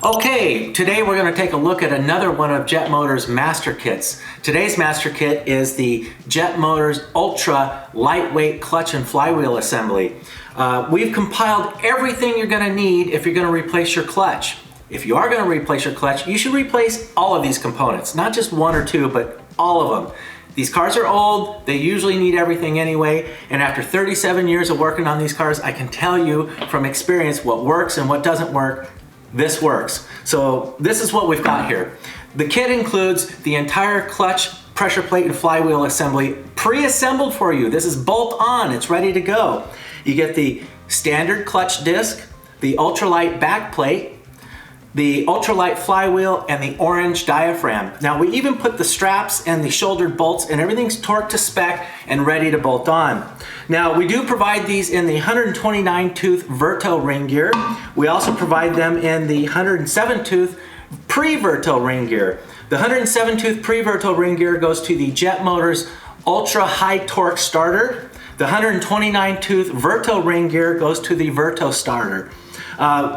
Okay, today we're going to take a look at another one of Jet Motors master kits. Today's master kit is the Jet Motors Ultra Lightweight Clutch and Flywheel Assembly. We've compiled everything you're going to need if you're going to replace your clutch. If you are going to replace your clutch, you should replace all of these components, not just one or two, but all of them. These cars are old, they usually need everything anyway, and after 37 years of working on these cars, I can tell you from experience what works and what doesn't work. This works. So this is what we've got here. The kit includes the entire clutch, pressure plate, and flywheel assembly pre-assembled for you. This is bolt on, it's ready to go. You get the standard clutch disc, the ultralight back plate, the ultralight flywheel, and the orange diaphragm. Now we even put the straps and the shouldered bolts, and everything's torqued to spec and ready to bolt on. Now we do provide these in the 129 tooth Verto ring gear. We also provide them in the 107 tooth pre-Verto ring gear. The 107 tooth pre-Verto ring gear goes to the Jet Motors Ultra High Torque Starter. The 129 tooth Verto ring gear goes to the Verto Starter.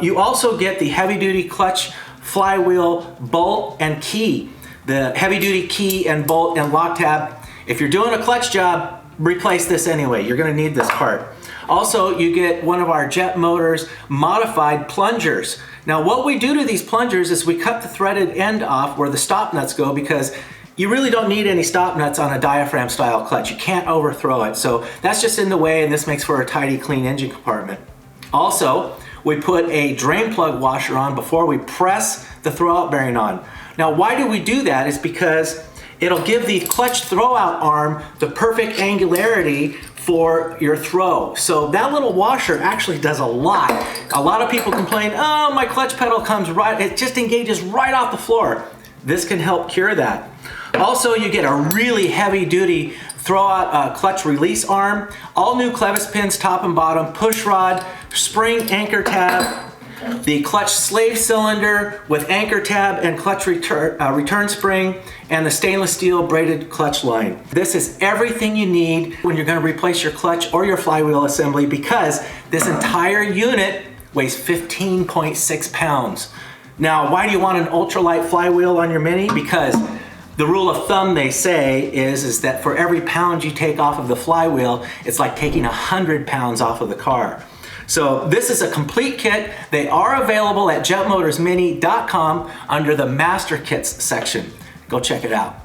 You also get the heavy duty clutch, flywheel, bolt, and key. The heavy duty key and bolt and lock tab. If you're doing a clutch job, replace this anyway. You're gonna need this part. Also, you get one of our Jet Motors modified plungers. Now what we do to these plungers is we cut the threaded end off where the stop nuts go, because you really don't need any stop nuts on a diaphragm style clutch. You can't overthrow it. So that's just in the way, and this makes for a tidy, clean engine compartment. Also, we put a drain plug washer on before we press the throwout bearing on. Now why do we do that? Is because it'll give the clutch throwout arm the perfect angularity for your throw. So that little washer actually does a lot. A lot of people complain, oh, my clutch pedal comes right, it just engages right off the floor. This can help cure that. Also, you get a really heavy duty throwout clutch release arm, all new clevis pins top and bottom, push rod, spring anchor tab, the clutch slave cylinder with anchor tab and clutch return spring, and the stainless steel braided clutch line. This is everything you need when you're going to replace your clutch or your flywheel assembly, because this entire unit weighs 15.6 pounds. Now, why do you want an ultralight flywheel on your Mini? Because the rule of thumb, they say, is that for every pound you take off of the flywheel, it's like taking 100 pounds off of the car. So this is a complete kit. They are available at jetmotorsmini.com under the Master Kits section. Go check it out.